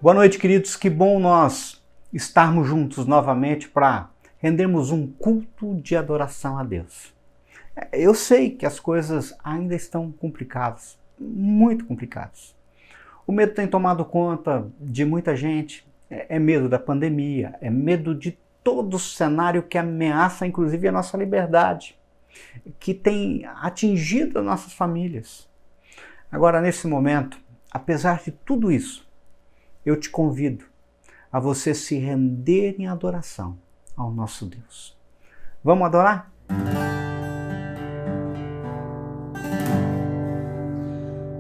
Boa noite, queridos. Que bom nós estarmos juntos novamente para rendermos um culto de adoração a Deus. Eu sei que as coisas ainda estão complicadas, muito complicadas. O medo tem tomado conta de muita gente. É medo da pandemia, é medo de todo o cenário que ameaça, inclusive, a nossa liberdade, que tem atingido as nossas famílias. Agora, nesse momento, apesar de tudo isso, eu te convido a você se render em adoração ao nosso Deus. Vamos adorar?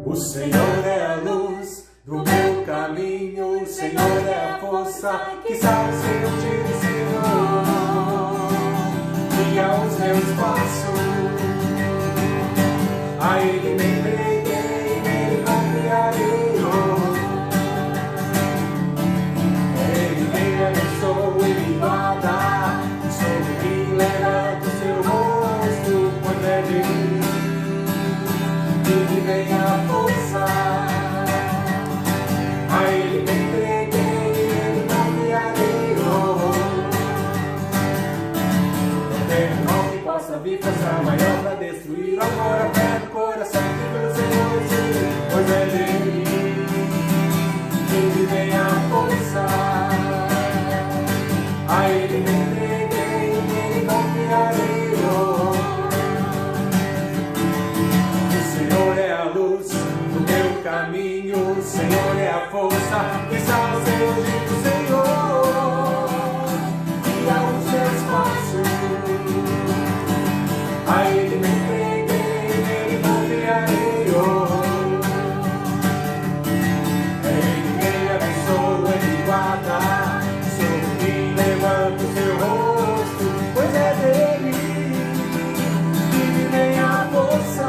O Senhor é a luz do meu caminho, o Senhor é a força que sabe ser onde Senhor guia os meus passos. A Ele me entreguei, nele confiarei. Ele me abençoa e me guarda, sobre mim levanta o seu rosto, pois é de que vem a força. A Ele me entreguei, nele confiarei. Não tem mal que possa vir, força maior para destruir o amor, a fé do coração que pelo Senhor existe, pois é dele que vem a força. A Ele me entreguei, nele confiarei. Caminho, o Senhor é a força que está ao seu dito, Senhor, guia os seus passos. A Ele me entreguei, nele confiarei. Ele me abençoa e me guarda, sobre mim levanta o seu rosto, pois é dele que vem a força.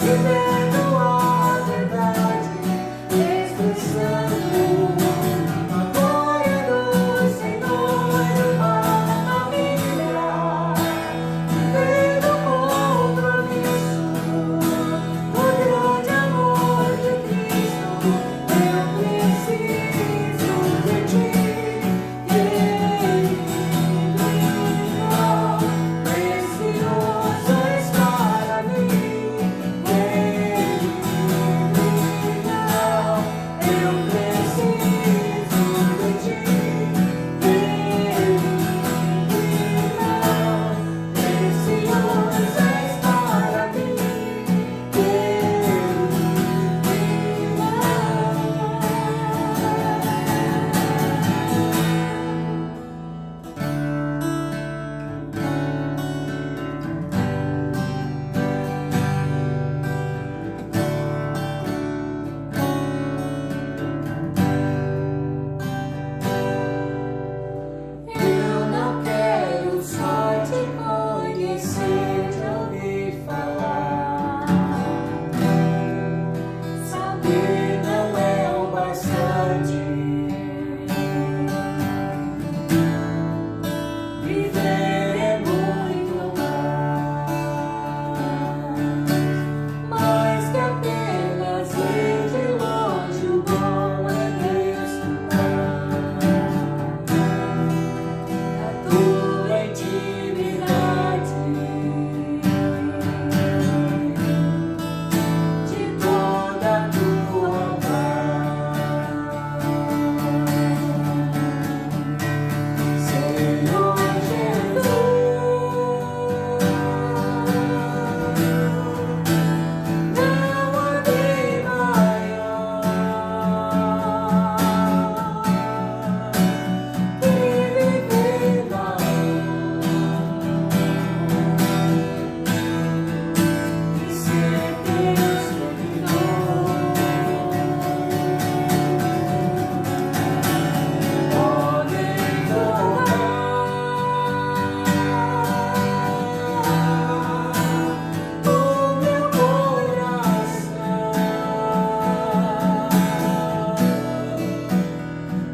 vivendo a verdade, expressando a glória do Senhor, uma família, vivendo o compromisso do grande amor de Cristo. Eu preciso de ti. Eu não quero só te conhecer, te ouvir falar. Saber não é o bastante. Viver é muito mais que apenas ir de longe. O bom é desfrutar da tua intimidade, de toda a tua paz, Senhor Jesus. Não há bem maior que viver na e ser teu servidor. Podem tocar o meu coração.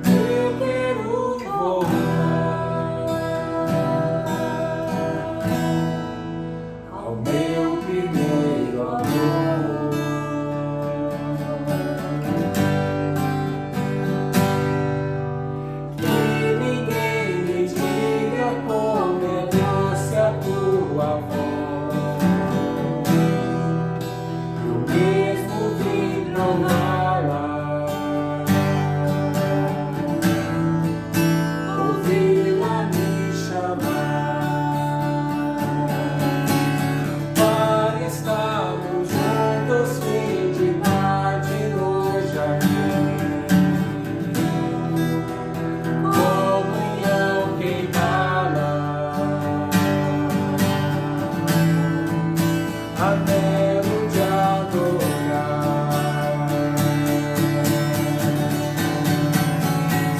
Eu quero voltar ao meu primeiro amor. Que ninguém me diga como é doce a tua voz. Eu mesmo vim prová-la, ouvi-la me chamar para estarmos juntos, fim de tarde no jardim. Comunhão queimá-la até o de adorar.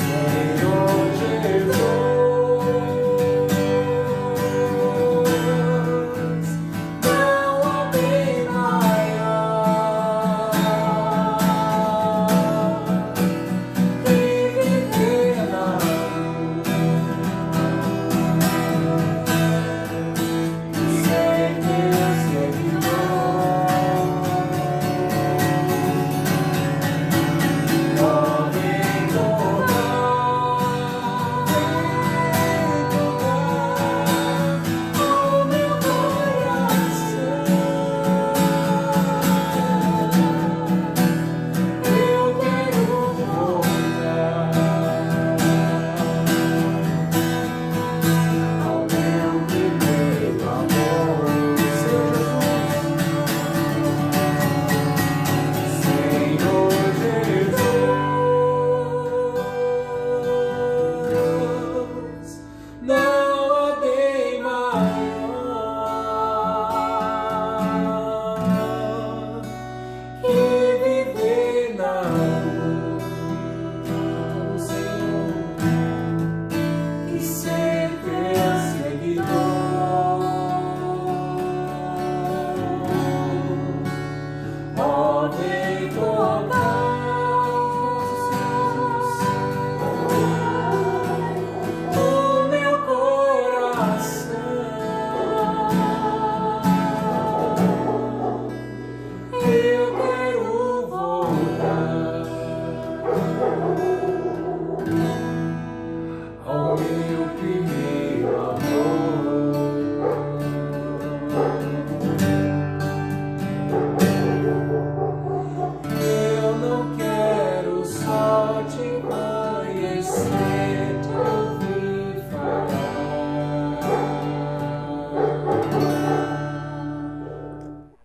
Senhor Jesus, não há bem maior que viver na e ser teu servidor.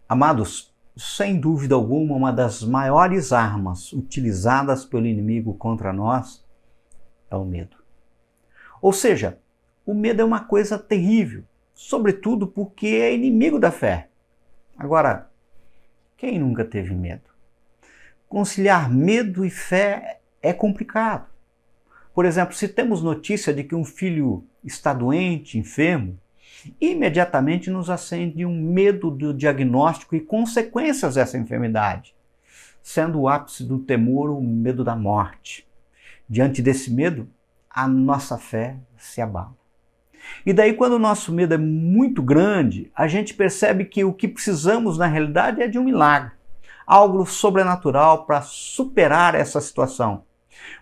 Amados, sem dúvida alguma, uma das maiores armas utilizadas pelo inimigo contra nós é o medo. Ou seja, o medo é uma coisa terrível, sobretudo porque é inimigo da fé. Agora, quem nunca teve medo? Conciliar medo e fé é complicado. Por exemplo, se temos notícia de que um filho está doente, enfermo, imediatamente nos acende um medo do diagnóstico e consequências dessa enfermidade, sendo o ápice do temor o medo da morte. Diante desse medo, a nossa fé se abala. E daí, quando o nosso medo é muito grande, a gente percebe que o que precisamos na realidade é de um milagre, algo sobrenatural para superar essa situação.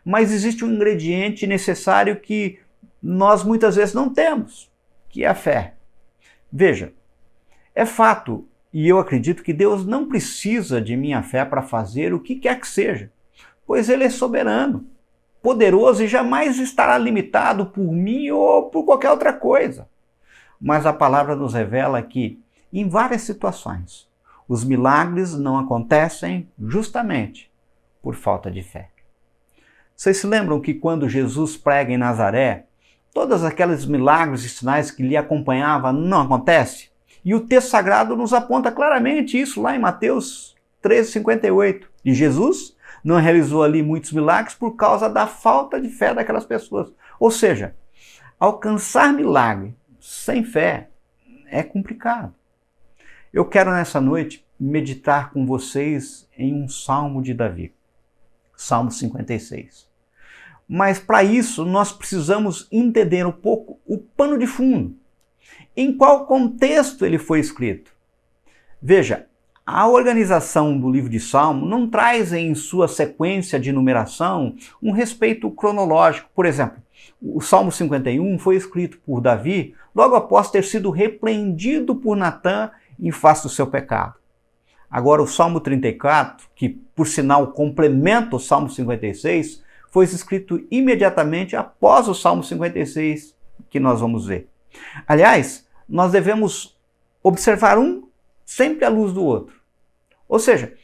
Mas existe um ingrediente necessário que nós muitas vezes não temos, que é a fé. Veja, é fato, e eu acredito que Deus não precisa de minha fé para fazer o que quer que seja, pois Ele é soberano, poderoso e jamais estará limitado por mim ou por qualquer outra coisa. Mas a palavra nos revela que, em várias situações, os milagres não acontecem justamente por falta de fé. Vocês se lembram que quando Jesus prega em Nazaré, todos aqueles milagres e sinais que lhe acompanhavam não acontecem? E o texto sagrado nos aponta claramente isso lá em Mateus 13:58. E Jesus não realizou ali muitos milagres por causa da falta de fé daquelas pessoas. Ou seja, alcançar milagre sem fé é complicado. Eu quero nessa noite meditar com vocês em um salmo de Davi. Salmo 56. Mas para isso nós precisamos entender um pouco o pano de fundo. Em qual contexto ele foi escrito? Veja, a organização do livro de Salmo não traz em sua sequência de numeração um respeito cronológico. Por exemplo, o Salmo 51 foi escrito por Davi logo após ter sido repreendido por Natã em face do seu pecado. Agora, o Salmo 34, que por sinal complementa o Salmo 56, foi escrito imediatamente após o Salmo 56, que nós vamos ver. Aliás, nós devemos observar um sempre à luz do outro. Ou seja,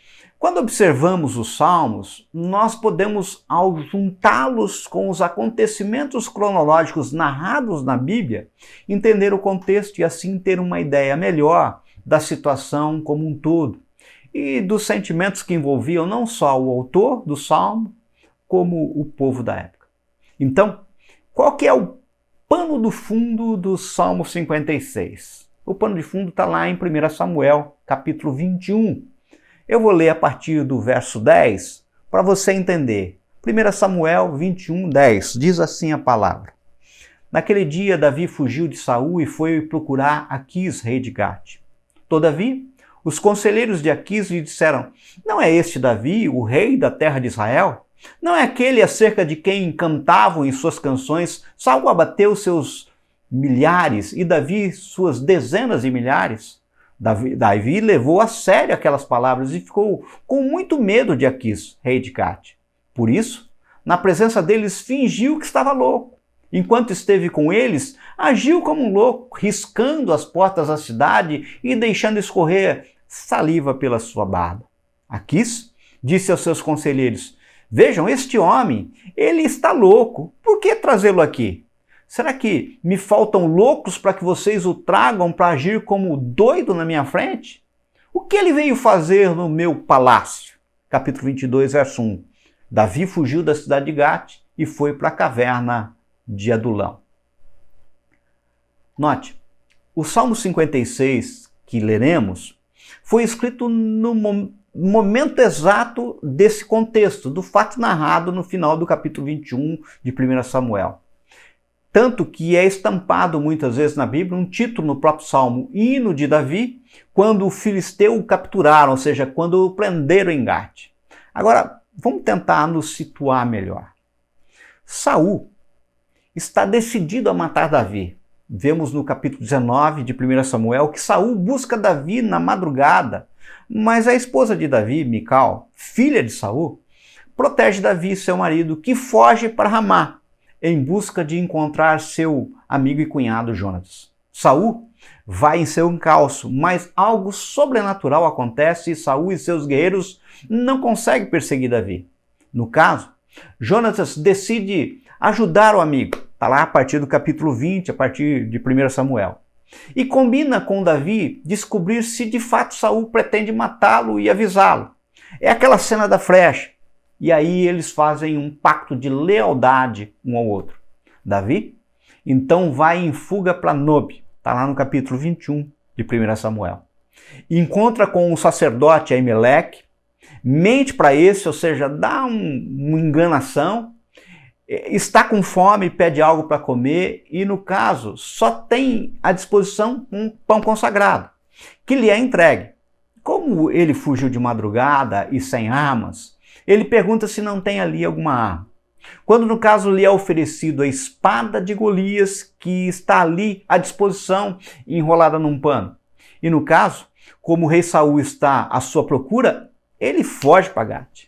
quando observamos os Salmos, nós podemos, ao juntá-los com os acontecimentos cronológicos narrados na Bíblia, entender o contexto e assim ter uma ideia melhor da situação como um todo e dos sentimentos que envolviam não só o autor do Salmo, como o povo da época. Então, qual que é o pano do fundo do Salmo 56? O pano de fundo está lá em 1 Samuel, capítulo 21. Eu vou ler a partir do verso 10 para você entender. 1 Samuel 21, 10, diz assim a palavra. Naquele dia, Davi fugiu de Saul e foi procurar Aquis, rei de Gate. Todavia, os conselheiros de Aquis lhe disseram, não é este Davi, o rei da terra de Israel? Não é aquele acerca de quem cantavam em suas canções, Saul abateu seus milhares e Davi suas dezenas de milhares? Davi levou a sério aquelas palavras e ficou com muito medo de Aquis, rei de Gate. Por isso, na presença deles, fingiu que estava louco. Enquanto esteve com eles, agiu como um louco, riscando as portas da cidade e deixando escorrer saliva pela sua barba. Aquis disse aos seus conselheiros, vejam, este homem, ele está louco, por que trazê-lo aqui? Será que me faltam loucos para que vocês o tragam para agir como doido na minha frente? O que ele veio fazer no meu palácio? Capítulo 22, verso 1. Davi fugiu da cidade de Gate e foi para a caverna de Adulão. Note, o Salmo 56 que leremos foi escrito no momento exato desse contexto, do fato narrado no final do capítulo 21 de 1 Samuel. Tanto que é estampado muitas vezes na Bíblia um título no próprio Salmo, Hino de Davi, quando o filisteu o capturaram, ou seja, quando o prenderam em Gate. Agora, vamos tentar nos situar melhor. Saul está decidido a matar Davi. Vemos no capítulo 19 de 1 Samuel que Saul busca Davi na madrugada, mas a esposa de Davi, Mical, filha de Saul, protege Davi, seu marido, que foge para Ramá, em busca de encontrar seu amigo e cunhado Jonatas. Saul vai em seu encalço, mas algo sobrenatural acontece e Saul e seus guerreiros não conseguem perseguir Davi. No caso, Jonatas decide ajudar o amigo. Está lá a partir do capítulo 20, a partir de 1 Samuel. E combina com Davi descobrir se de fato Saul pretende matá-lo e avisá-lo. É aquela cena da flecha. E aí eles fazem um pacto de lealdade um ao outro. Davi, então, vai em fuga para Nob. Está lá no capítulo 21 de 1 Samuel. Encontra com o sacerdote Aimeleque, mente para esse, ou seja, dá uma enganação, está com fome, pede algo para comer e, no caso, só tem à disposição um pão consagrado, que lhe é entregue. Como ele fugiu de madrugada e sem armas, ele pergunta se não tem ali alguma arma. Quando, no caso, lhe é oferecido a espada de Golias, que está ali à disposição, enrolada num pano. E, no caso, como o rei Saul está à sua procura, ele foge para Gate.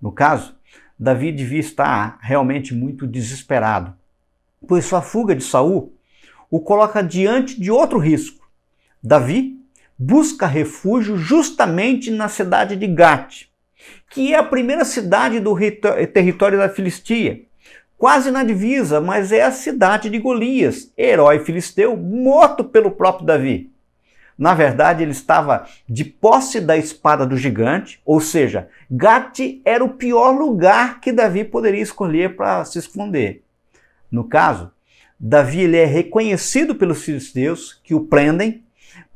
No caso, Davi devia estar realmente muito desesperado, pois sua fuga de Saul o coloca diante de outro risco. Davi busca refúgio justamente na cidade de Gate, que é a primeira cidade do território da Filistia, quase na divisa, mas é a cidade de Golias, herói filisteu, morto pelo próprio Davi. Na verdade, ele estava de posse da espada do gigante, ou seja, Gate era o pior lugar que Davi poderia escolher para se esconder. No caso, Davi ele é reconhecido pelos filisteus que o prendem,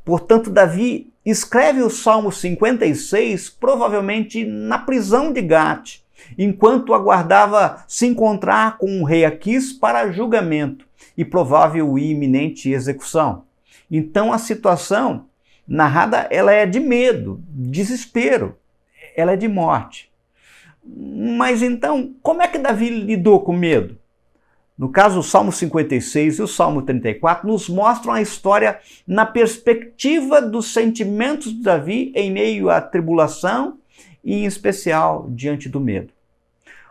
portanto, Davi escreve o Salmo 56 provavelmente na prisão de Gate, enquanto aguardava se encontrar com o rei Aquis para julgamento e provável e iminente execução. Então a situação narrada ela é de medo, desespero, ela é de morte. Mas então, como é que Davi lidou com medo? No caso, o Salmo 56 e o Salmo 34 nos mostram a história na perspectiva dos sentimentos de Davi em meio à tribulação e, em especial, diante do medo.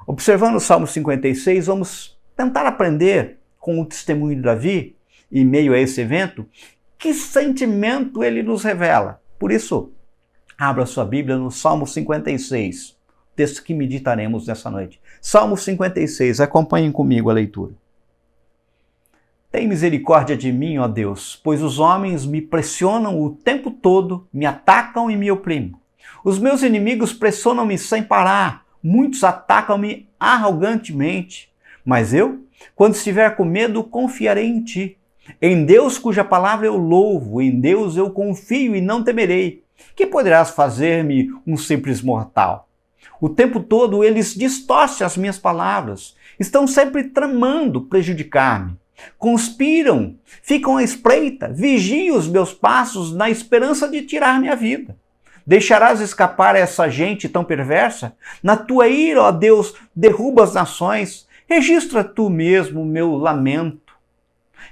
Observando o Salmo 56, vamos tentar aprender com o testemunho de Davi, em meio a esse evento, que sentimento ele nos revela. Por isso, abra sua Bíblia no Salmo 56. Texto que meditaremos nessa noite. Salmo 56, acompanhem comigo a leitura. Tem misericórdia de mim, ó Deus, pois os homens me pressionam o tempo todo, me atacam e me oprimem. Os meus inimigos pressionam-me sem parar, muitos atacam-me arrogantemente. Mas eu, quando estiver com medo, confiarei em ti. Em Deus cuja palavra eu louvo, em Deus eu confio e não temerei. Que poderás fazer-me um simples mortal? O tempo todo eles distorcem as minhas palavras, estão sempre tramando prejudicar-me. Conspiram, ficam à espreita, vigiam os meus passos na esperança de tirar minha vida. Deixarás escapar essa gente tão perversa? Na tua ira, ó Deus, derruba as nações. Registra tu mesmo o meu lamento.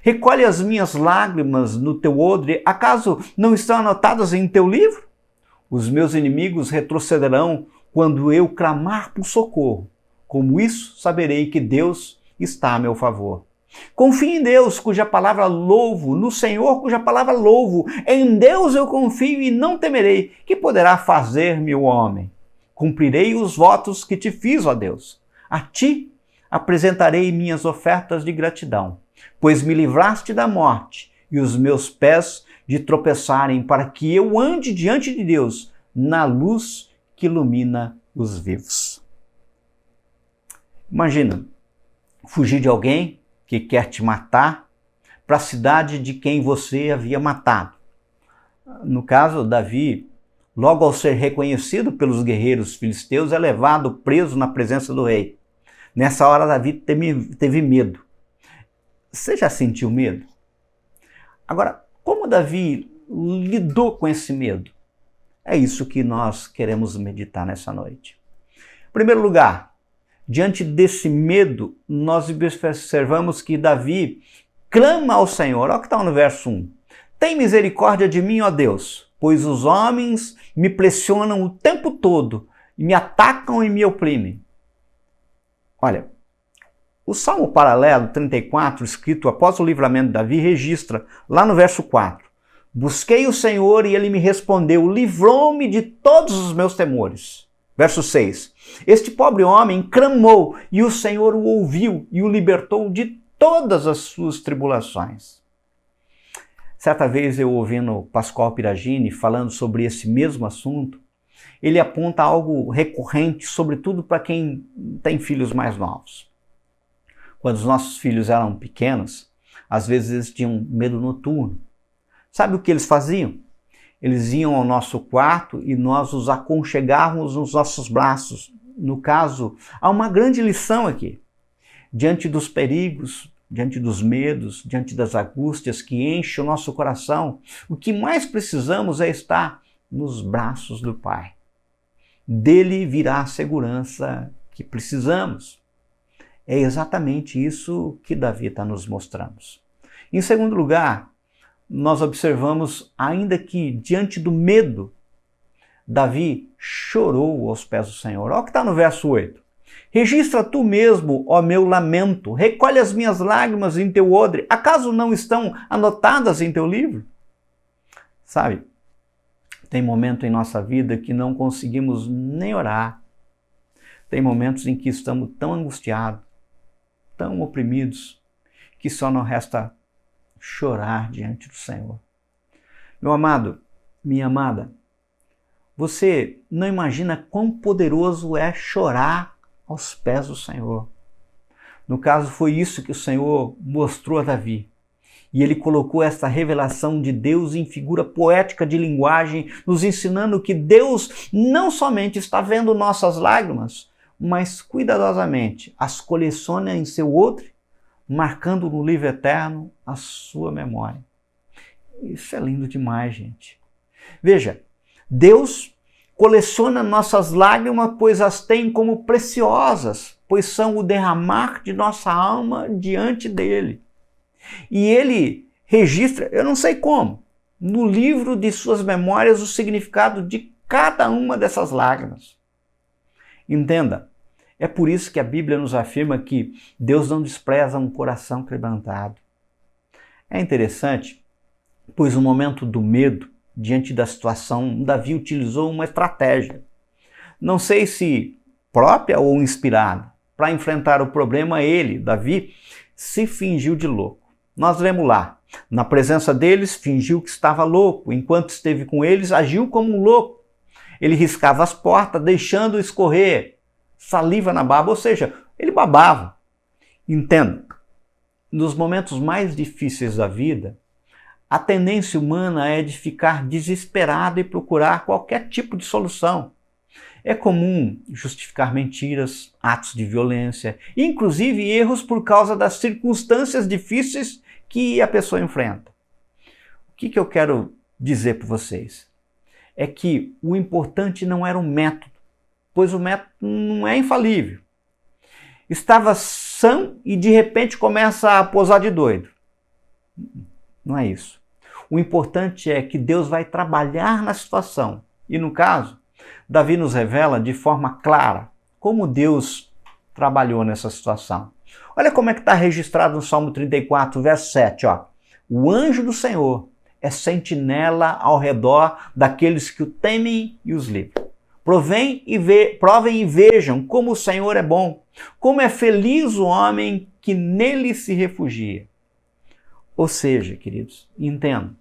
Recolhe as minhas lágrimas no teu odre. Acaso não estão anotadas em teu livro? Os meus inimigos retrocederão quando eu clamar por socorro. Como isso, saberei que Deus está a meu favor. Confio em Deus, cuja palavra louvo, no Senhor, cuja palavra louvo. Em Deus eu confio e não temerei. Que poderá fazer-me o homem? Cumprirei os votos que te fiz, ó Deus. A ti apresentarei minhas ofertas de gratidão, pois me livraste da morte e os meus pés de tropeçarem, para que eu ande diante de Deus na luz que ilumina os vivos. Imagina, fugir de alguém que quer te matar para a cidade de quem você havia matado. No caso, Davi, logo ao ser reconhecido pelos guerreiros filisteus, é levado preso na presença do rei. Nessa hora, Davi teve medo. Você já sentiu medo? Agora, como Davi lidou com esse medo? É isso que nós queremos meditar nessa noite. Em primeiro lugar, diante desse medo, nós observamos que Davi clama ao Senhor. Olha o que está no verso 1. Tem misericórdia de mim, ó Deus, pois os homens me pressionam o tempo todo, me atacam e me oprimem. Olha, O Salmo paralelo 34, escrito após o livramento de Davi, registra lá no verso 4: busquei o Senhor e ele me respondeu, livrou-me de todos os meus temores. Verso 6: este pobre homem clamou e o Senhor o ouviu e o libertou de todas as suas tribulações. Certa vez eu ouvindo Pascoal Piragini falando sobre esse mesmo assunto, ele aponta algo recorrente, sobretudo para quem tem filhos mais novos. Quando os nossos filhos eram pequenos, às vezes eles tinham medo noturno. Sabe o que eles faziam? Eles iam ao nosso quarto e nós os aconchegávamos nos nossos braços. No caso, há uma grande lição aqui. Diante dos perigos, diante dos medos, diante das angústias que enchem o nosso coração, o que mais precisamos é estar nos braços do Pai. Dele virá a segurança que precisamos. É exatamente isso que Davi está nos mostrando. Em segundo lugar, nós observamos ainda que diante do medo, Davi chorou aos pés do Senhor. Olha o que está no verso 8. Registra tu mesmo, ó meu lamento, recolhe as minhas lágrimas em teu odre, acaso não estão anotadas em teu livro? Sabe, tem momento em nossa vida que não conseguimos nem orar. Tem momentos em que estamos tão angustiados, tão oprimidos, que só não resta chorar diante do Senhor. Meu amado, minha amada, você não imagina quão poderoso é chorar aos pés do Senhor. No caso, foi isso que o Senhor mostrou a Davi. E ele colocou essa revelação de Deus em figura poética de linguagem, nos ensinando que Deus não somente está vendo nossas lágrimas, mas cuidadosamente as coleciona em seu odre, marcando no livro eterno a sua memória. Isso é lindo demais, gente. Veja, Deus coleciona nossas lágrimas, pois as tem como preciosas, pois são o derramar de nossa alma diante dele. E ele registra, eu não sei como, no livro de suas memórias o significado de cada uma dessas lágrimas. Entenda, é por isso que a Bíblia nos afirma que Deus não despreza um coração quebrantado. É interessante, pois no momento do medo, diante da situação, Davi utilizou uma estratégia. Não sei se própria ou inspirada. Para enfrentar o problema, ele, Davi, se fingiu de louco. Nós lemos lá, na presença deles, fingiu que estava louco. Enquanto esteve com eles, agiu como um louco. Ele riscava as portas, deixando escorrer saliva na barba, ou seja, ele babava. Entenda, nos momentos mais difíceis da vida, a tendência humana é de ficar desesperado e procurar qualquer tipo de solução. É comum justificar mentiras, atos de violência, inclusive erros por causa das circunstâncias difíceis que a pessoa enfrenta. O que eu quero dizer para vocês? É que o importante não era o método, pois o método não é infalível. Estava são e de repente começa a posar de doido. Não é isso. O importante é que Deus vai trabalhar na situação. E no caso, Davi nos revela de forma clara como Deus trabalhou nessa situação. Olha como é que está registrado no Salmo 34, verso 7. Ó. O anjo do Senhor é sentinela ao redor daqueles que o temem e os livra. Provem e vejam como o Senhor é bom, como é feliz o homem que nele se refugia. Ou seja, queridos, entendam,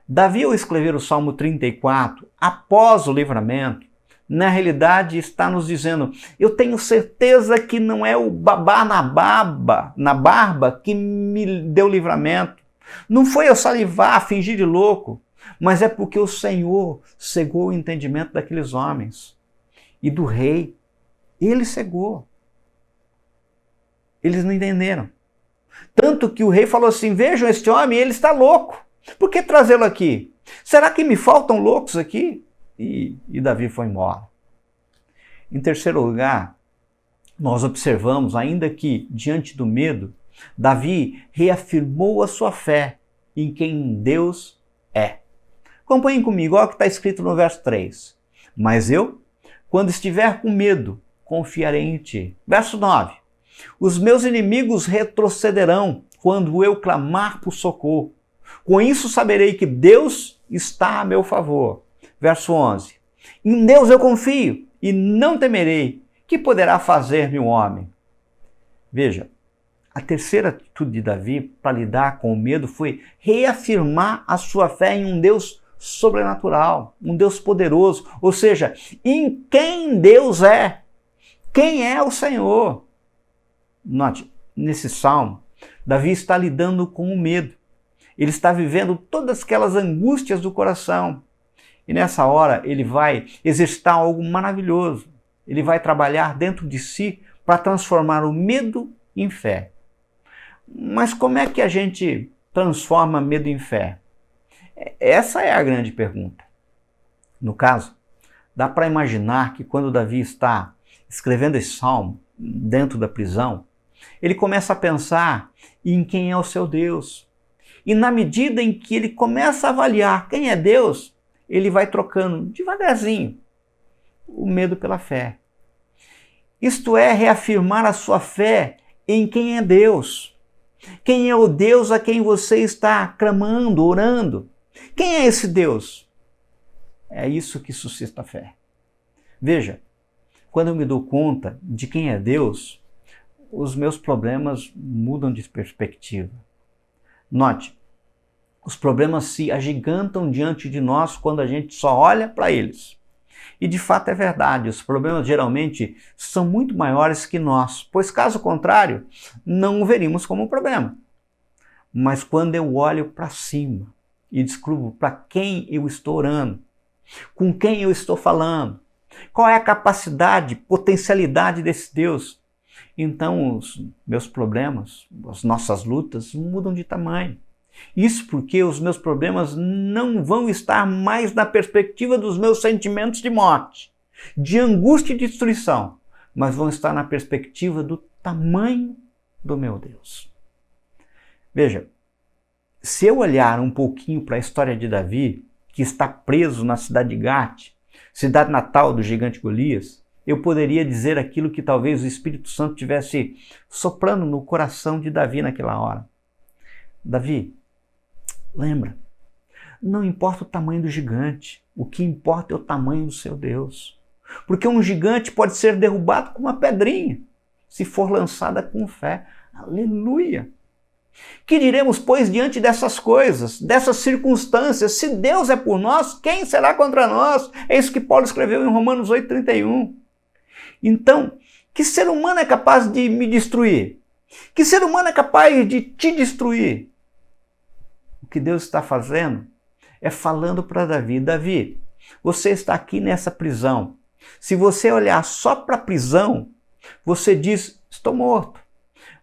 Davi, ao escrever o Salmo 34, após o livramento, na realidade está nos dizendo, eu tenho certeza que não é o babar na barba que me deu livramento. Não foi eu salivar, fingir de louco, mas é porque o Senhor cegou o entendimento daqueles homens. E do rei, ele cegou. Eles não entenderam. Tanto que o rei falou assim, vejam este homem, ele está louco. Por que trazê-lo aqui? Será que me faltam loucos aqui? E Davi foi embora. Em terceiro lugar, nós observamos, ainda que diante do medo, Davi reafirmou a sua fé em quem Deus é. Acompanhem comigo, olha o que está escrito no verso 3. Mas eu, quando estiver com medo, confiarei em ti. Verso 9. Os meus inimigos retrocederão quando eu clamar por socorro. Com isso saberei que Deus está a meu favor. Verso 11. Em Deus eu confio e não temerei. Que poderá fazer-me o homem? Veja, a terceira atitude de Davi para lidar com o medo foi reafirmar a sua fé em um Deus sobrenatural, um Deus poderoso, ou seja, em quem Deus é. Quem é o Senhor? Note, nesse salmo, Davi está lidando com o medo. Ele está vivendo todas aquelas angústias do coração. E nessa hora ele vai exercitar algo maravilhoso. Ele vai trabalhar dentro de si para transformar o medo em fé. Mas como é que a gente transforma medo em fé? Essa é a grande pergunta. No caso, dá para imaginar que quando Davi está escrevendo esse salmo dentro da prisão, ele começa a pensar em quem é o seu Deus. E na medida em que ele começa a avaliar quem é Deus, ele vai trocando devagarzinho o medo pela fé. Isto é, reafirmar a sua fé em quem é Deus. Quem é o Deus a quem você está clamando, orando? Quem é esse Deus? É isso que suscita a fé. Veja, quando eu me dou conta de quem é Deus, os meus problemas mudam de perspectiva. Note, os problemas se agigantam diante de nós quando a gente só olha para eles. E de fato é verdade, os problemas geralmente são muito maiores que nós, pois caso contrário, não o veríamos como um problema. Mas quando eu olho para cima e descubro para quem eu estou orando, com quem eu estou falando, qual é a capacidade, potencialidade desse Deus, então os meus problemas, as nossas lutas mudam de tamanho. Isso porque os meus problemas não vão estar mais na perspectiva dos meus sentimentos de morte, de angústia e destruição, mas vão estar na perspectiva do tamanho do meu Deus. Veja, se eu olhar um pouquinho para a história de Davi, que está preso na cidade de Gate, cidade natal do gigante Golias, eu poderia dizer aquilo que talvez o Espírito Santo tivesse soprando no coração de Davi naquela hora. Davi, lembra, não importa o tamanho do gigante, o que importa é o tamanho do seu Deus. Porque um gigante pode ser derrubado com uma pedrinha, se for lançada com fé. Aleluia! Que diremos, pois, diante dessas coisas, dessas circunstâncias? Se Deus é por nós, quem será contra nós? É isso que Paulo escreveu em Romanos 8,31. Então, que ser humano é capaz de me destruir? Que ser humano é capaz de te destruir? O que Deus está fazendo é falando para Davi: Davi, você está aqui nessa prisão. Se você olhar só para a prisão, você diz: estou morto.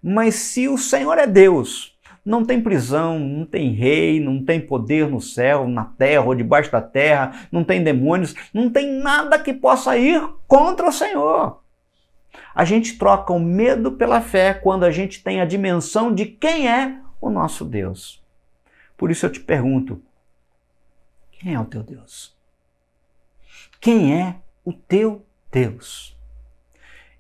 Mas se o Senhor é Deus, não tem prisão, não tem rei, não tem poder no céu, na terra ou debaixo da terra, não tem demônios, não tem nada que possa ir contra o Senhor. A gente troca o medo pela fé quando a gente tem a dimensão de quem é o nosso Deus. Por isso eu te pergunto, quem é o teu Deus? Quem é o teu Deus?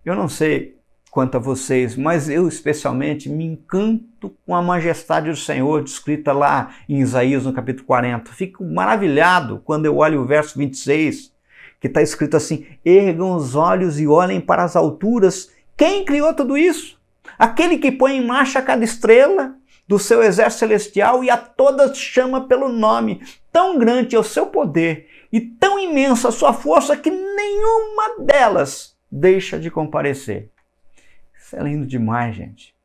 Eu não sei quanto a vocês, mas eu especialmente me encanto com a majestade do Senhor descrita lá em Isaías no capítulo 40. Fico maravilhado quando eu olho o verso 26, que está escrito assim: ergam os olhos e olhem para as alturas. Quem criou tudo isso? Aquele que põe em marcha cada estrela do seu exército celestial e a todas chama pelo nome. Tão grande é o seu poder e tão imensa a sua força que nenhuma delas deixa de comparecer. Isso é lindo demais, gente.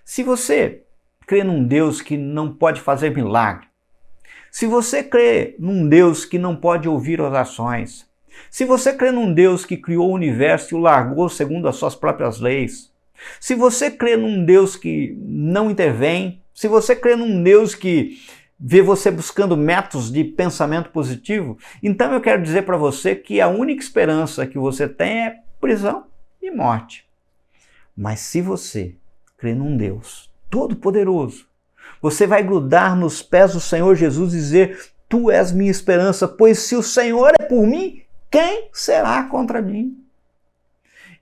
Se você crê num Deus que não pode fazer milagre, se você crê num Deus que não pode ouvir orações, se você crê num Deus que criou o universo e o largou segundo as suas próprias leis, se você crê num Deus que não intervém, se você crê num Deus que vê você buscando métodos de pensamento positivo, então eu quero dizer para você que a única esperança que você tem é prisão e morte. Mas se você crê num Deus todo-poderoso, você vai grudar nos pés do Senhor Jesus e dizer: tu és minha esperança, pois se o Senhor é por mim, quem será contra mim?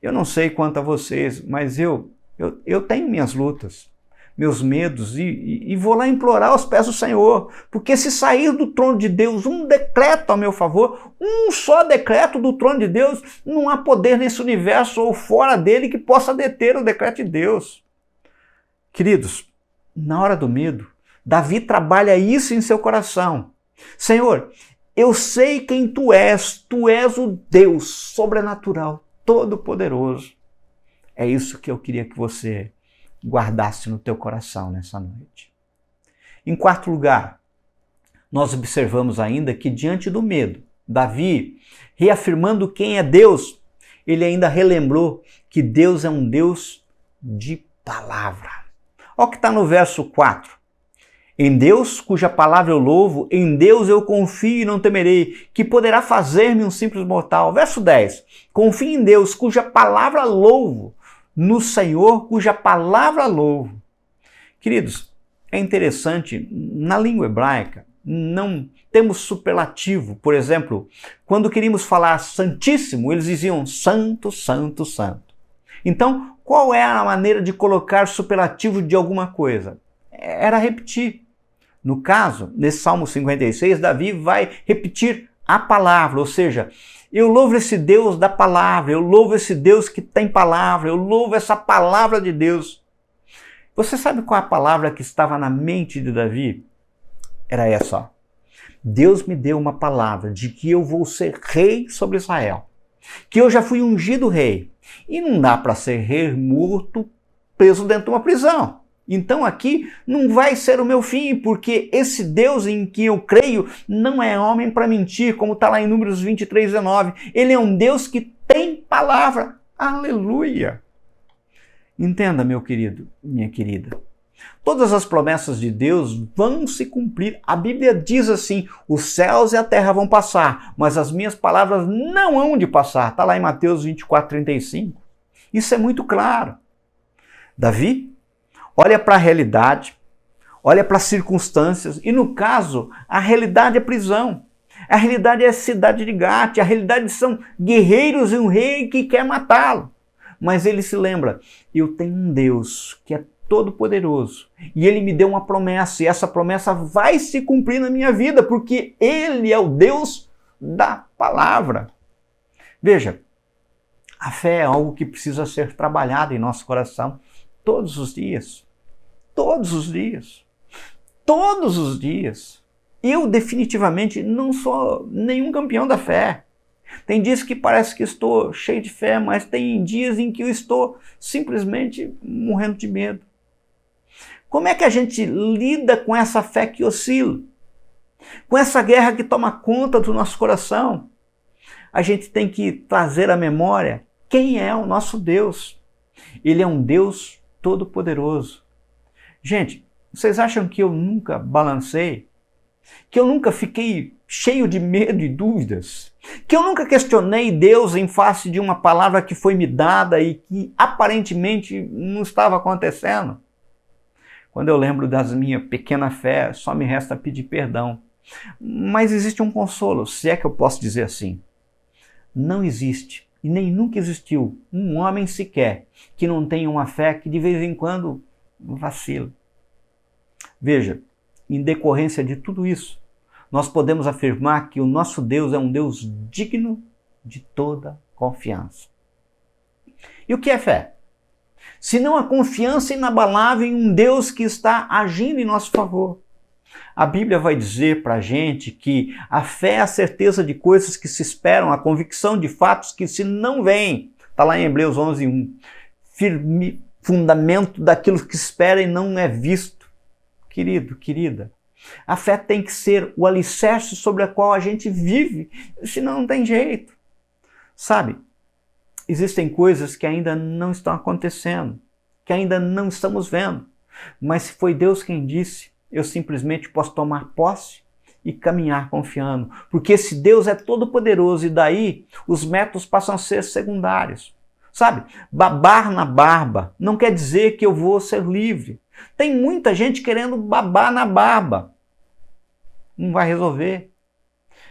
Eu não sei quanto a vocês, mas eu Eu tenho minhas lutas, meus medos, e vou lá implorar aos pés do Senhor, porque se sair do trono de Deus um decreto a meu favor, um só decreto do trono de Deus, não há poder nesse universo ou fora dele que possa deter o decreto de Deus. Queridos, na hora do medo, Davi trabalha isso em seu coração. Senhor, eu sei quem tu és o Deus sobrenatural, todo-poderoso. É isso que eu queria que você guardasse no teu coração nessa noite. Em quarto lugar, nós observamos ainda que diante do medo, Davi, reafirmando quem é Deus, ele ainda relembrou que Deus é um Deus de palavra. Olha o que está no verso 4. Em Deus, cuja palavra eu louvo, em Deus eu confio e não temerei, que poderá fazer-me um simples mortal. Verso 10. Confio em Deus, cuja palavra louvo, no Senhor, cuja palavra louvo. Queridos, é interessante, na língua hebraica, não temos superlativo. Por exemplo, quando queríamos falar santíssimo, eles diziam santo, santo, santo. Então, qual é a maneira de colocar superlativo de alguma coisa? Era repetir. No caso, nesse Salmo 56, Davi vai repetir a palavra, ou seja, eu louvo esse Deus da palavra, eu louvo esse Deus que tem palavra, eu louvo essa palavra de Deus. Você sabe qual é a palavra que estava na mente de Davi? Era essa, ó. Deus me deu uma palavra de que eu vou ser rei sobre Israel, que eu já fui ungido rei, e não dá para ser rei morto, preso dentro de uma prisão. Então aqui não vai ser o meu fim, porque esse Deus em que eu creio não é homem para mentir, como está lá em Números 23, 19. Ele é um Deus que tem palavra. Aleluia! Entenda, meu querido, minha querida. Todas as promessas de Deus vão se cumprir. A Bíblia diz assim, os céus e a terra vão passar, mas as minhas palavras não hão de passar. Está lá em Mateus 24, 35. Isso é muito claro. Davi olha para a realidade, olha para as circunstâncias, e no caso, a realidade é prisão. A realidade é a cidade de Gate, a realidade são guerreiros e um rei que quer matá-lo. Mas ele se lembra, eu tenho um Deus que é todo-poderoso, e ele me deu uma promessa, e essa promessa vai se cumprir na minha vida, porque ele é o Deus da palavra. Veja, a fé é algo que precisa ser trabalhado em nosso coração todos os dias. Todos os dias. Todos os dias. Eu definitivamente não sou nenhum campeão da fé. Tem dias que parece que estou cheio de fé, mas tem dias em que eu estou simplesmente morrendo de medo. Como é que a gente lida com essa fé que oscila? Com essa guerra que toma conta do nosso coração? A gente tem que trazer à memória quem é o nosso Deus. Ele é um Deus todo-poderoso. Gente, vocês acham que eu nunca balancei? Que eu nunca fiquei cheio de medo e dúvidas? Que eu nunca questionei Deus em face de uma palavra que foi me dada e que aparentemente não estava acontecendo? Quando eu lembro da minha pequena fé, só me resta pedir perdão. Mas existe um consolo, se é que eu posso dizer assim. Não existe, e nem nunca existiu, um homem sequer que não tenha uma fé que de vez em quando vacila. Veja, em decorrência de tudo isso, nós podemos afirmar que o nosso Deus é um Deus digno de toda confiança. E o que é fé? Se não a confiança inabalável em um Deus que está agindo em nosso favor. A Bíblia vai dizer para a gente que a fé é a certeza de coisas que se esperam, a convicção de fatos que se não veem. Está lá em Hebreus 11:1. Firme fundamento daquilo que se espera e não é visto. Querido, querida, a fé tem que ser o alicerce sobre a qual a gente vive, senão não tem jeito. Sabe, existem coisas que ainda não estão acontecendo, que ainda não estamos vendo, mas se foi Deus quem disse, eu simplesmente posso tomar posse e caminhar confiando, porque esse Deus é todo poderoso e daí os métodos passam a ser secundários. Sabe, babar na barba não quer dizer que eu vou ser livre. Tem muita gente querendo babar na barba. Não vai resolver.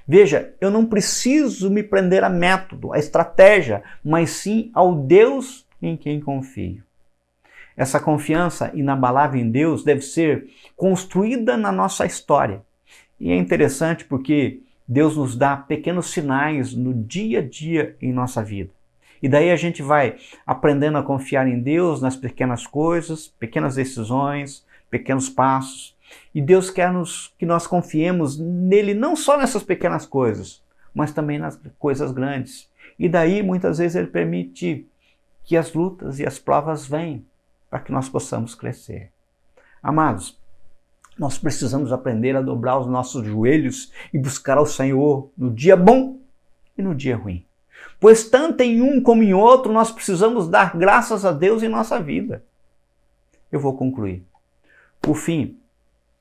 Veja, eu não preciso me prender a método, a estratégia, mas sim ao Deus em quem confio. Essa confiança inabalável em Deus deve ser construída na nossa história. E é interessante porque Deus nos dá pequenos sinais no dia a dia em nossa vida. E daí a gente vai aprendendo a confiar em Deus nas pequenas coisas, pequenas decisões, pequenos passos. E Deus quer que nós confiemos nele não só nessas pequenas coisas, mas também nas coisas grandes. E daí muitas vezes ele permite que as lutas e as provas venham para que nós possamos crescer. Amados, nós precisamos aprender a dobrar os nossos joelhos e buscar ao Senhor no dia bom e no dia ruim. Pois tanto em um como em outro nós precisamos dar graças a Deus em nossa vida. Eu vou concluir. Por fim,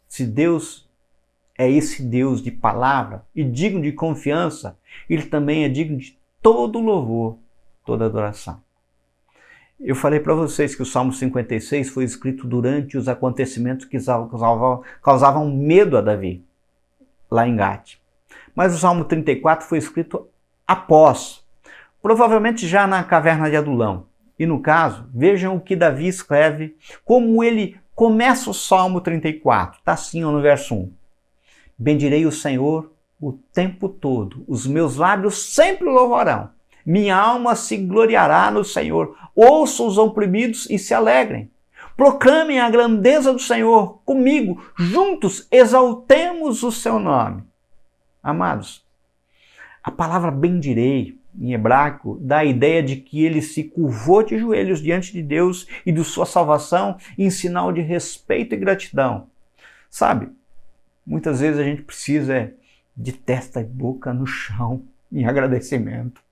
se Deus é esse Deus de palavra e digno de confiança, Ele também é digno de todo louvor, toda adoração. Eu falei para vocês que o Salmo 56 foi escrito durante os acontecimentos que causavam medo a Davi, lá em Gate. Mas o Salmo 34 foi escrito após, provavelmente já na caverna de Adulão. E no caso, vejam o que Davi escreve, como ele começa o Salmo 34. Está assim no verso 1. Bendirei o Senhor o tempo todo, os meus lábios sempre louvarão. Minha alma se gloriará no Senhor. Ouçam os oprimidos e se alegrem. Proclamem a grandeza do Senhor comigo. Juntos exaltemos o seu nome. Amados, a palavra bendirei, em hebraico, dá a ideia de que ele se curvou de joelhos diante de Deus e de sua salvação em sinal de respeito e gratidão. Sabe, muitas vezes a gente precisa de testa e boca no chão em agradecimento.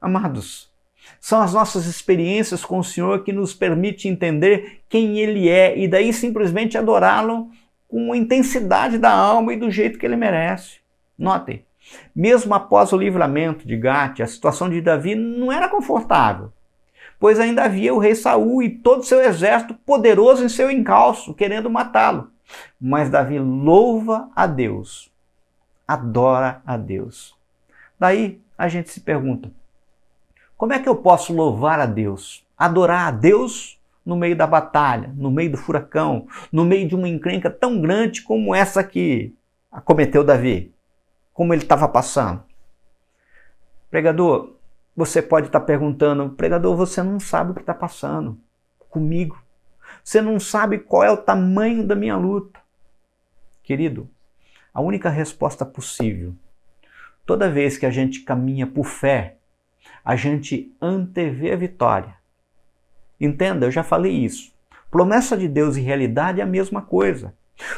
Amados, são as nossas experiências com o Senhor que nos permite entender quem Ele é e daí simplesmente adorá-lo com a intensidade da alma e do jeito que Ele merece. Notem, mesmo após o livramento de Gate, a situação de Davi não era confortável, pois ainda havia o rei Saul e todo o seu exército poderoso em seu encalço, querendo matá-lo. Mas Davi louva a Deus, adora a Deus. Daí a gente se pergunta, como é que eu posso louvar a Deus, adorar a Deus no meio da batalha, no meio do furacão, no meio de uma encrenca tão grande como essa que acometeu Davi, como ele estava passando? Pregador, você pode estar perguntando, pregador, você não sabe o que está passando comigo. Você não sabe qual é o tamanho da minha luta. Querido, a única resposta possível, toda vez que a gente caminha por fé, a gente antevê a vitória. Entenda, eu já falei isso. Promessa de Deus e realidade é a mesma coisa.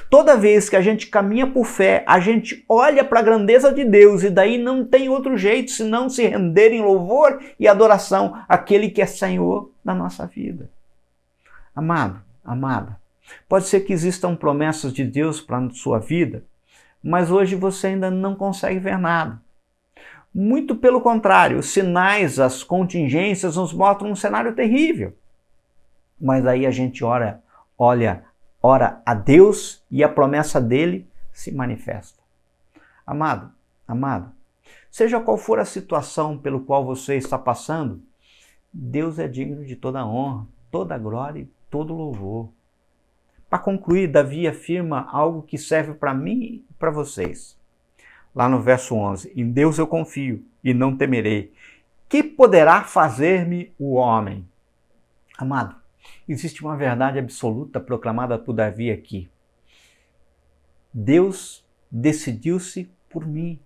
Toda vez que a gente caminha por fé, a gente olha para a grandeza de Deus e daí não tem outro jeito senão se render em louvor e adoração àquele que é Senhor da nossa vida. Amado, amada, pode ser que existam promessas de Deus para a sua vida, mas hoje você ainda não consegue ver nada. Muito pelo contrário, os sinais, as contingências nos mostram um cenário terrível. Mas aí a gente ora a Deus e a promessa dele se manifesta. Amado, amada, seja qual for a situação pelo qual você está passando, Deus é digno de toda honra, toda glória e todo louvor. Para concluir, Davi afirma algo que serve para mim e para vocês. Lá no verso 11, em Deus eu confio e não temerei. Que poderá fazer-me o homem? Amado, existe uma verdade absoluta proclamada por Davi aqui. Deus decidiu-se por mim.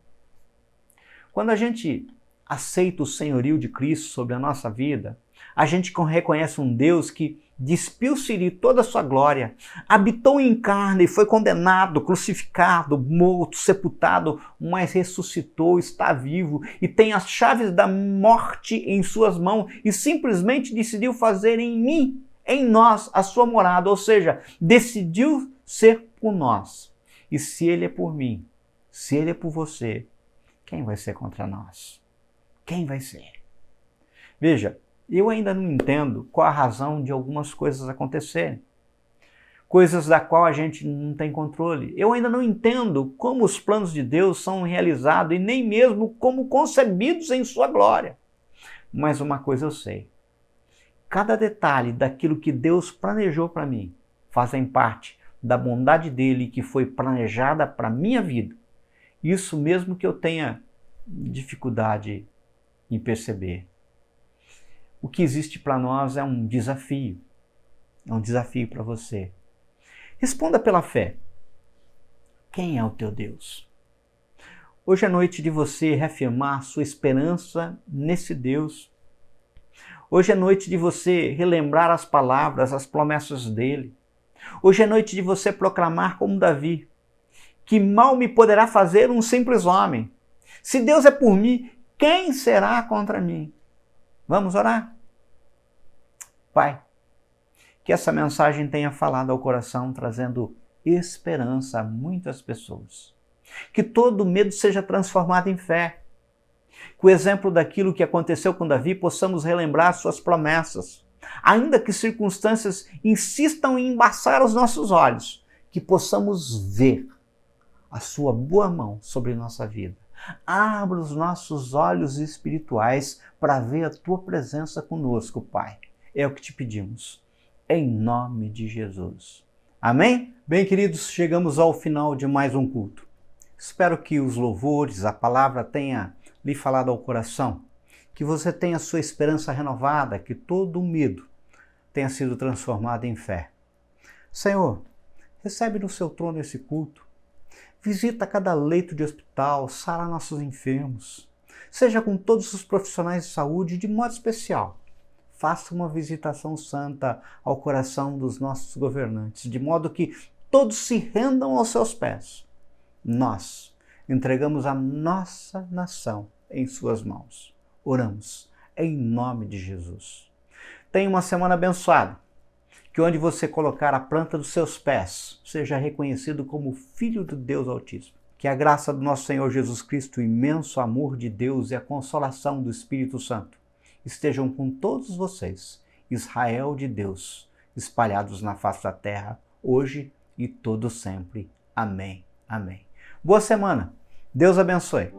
Quando a gente aceita o senhorio de Cristo sobre a nossa vida, a gente reconhece um Deus que despiu-se de toda a sua glória, habitou em carne, foi condenado, crucificado, morto, sepultado, mas ressuscitou, está vivo e tem as chaves da morte em suas mãos e simplesmente decidiu fazer em mim, em nós, a sua morada, ou seja, decidiu ser por nós. E se Ele é por mim, se Ele é por você, quem vai ser contra nós? Quem vai ser? Veja, eu ainda não entendo qual a razão de algumas coisas acontecerem. Coisas da qual a gente não tem controle. Eu ainda não entendo como os planos de Deus são realizados e nem mesmo como concebidos em sua glória. Mas uma coisa eu sei. cada detalhe daquilo que Deus planejou para mim fazem parte da bondade dele que foi planejada para a minha vida. Isso mesmo que eu tenha dificuldade em perceber. O que existe para nós é um desafio para você. Responda pela fé. Quem é o teu Deus? Hoje é noite de você reafirmar sua esperança nesse Deus. Hoje é noite de você relembrar as palavras, as promessas dele. Hoje é noite de você proclamar como Davi: que mal me poderá fazer um simples homem? Se Deus é por mim, quem será contra mim? Vamos orar? Pai, que essa mensagem tenha falado ao coração, trazendo esperança a muitas pessoas. Que todo medo seja transformado em fé. Com o exemplo daquilo que aconteceu com Davi, possamos relembrar suas promessas. Ainda que circunstâncias insistam em embaçar os nossos olhos, que possamos ver a sua boa mão sobre nossa vida. Abra os nossos olhos espirituais para ver a tua presença conosco, Pai. É o que te pedimos, em nome de Jesus. Amém? Bem, queridos, chegamos ao final de mais um culto. Espero que os louvores, a palavra tenha lhe falado ao coração, que você tenha sua esperança renovada, que todo o medo tenha sido transformado em fé. Senhor, recebe no seu trono esse culto. Visita cada leito de hospital, sara nossos enfermos. Seja com todos os profissionais de saúde de modo especial. Faça uma visitação santa ao coração dos nossos governantes, de modo que todos se rendam aos seus pés. Nós entregamos a nossa nação em suas mãos. Oramos em nome de Jesus. Tenha uma semana abençoada. Que onde você colocar a planta dos seus pés, seja reconhecido como filho do Deus Altíssimo. Que a graça do nosso Senhor Jesus Cristo, o imenso amor de Deus e a consolação do Espírito Santo estejam com todos vocês, Israel de Deus, espalhados na face da terra, hoje e todo sempre. Amém. Amém. Boa semana. Deus abençoe.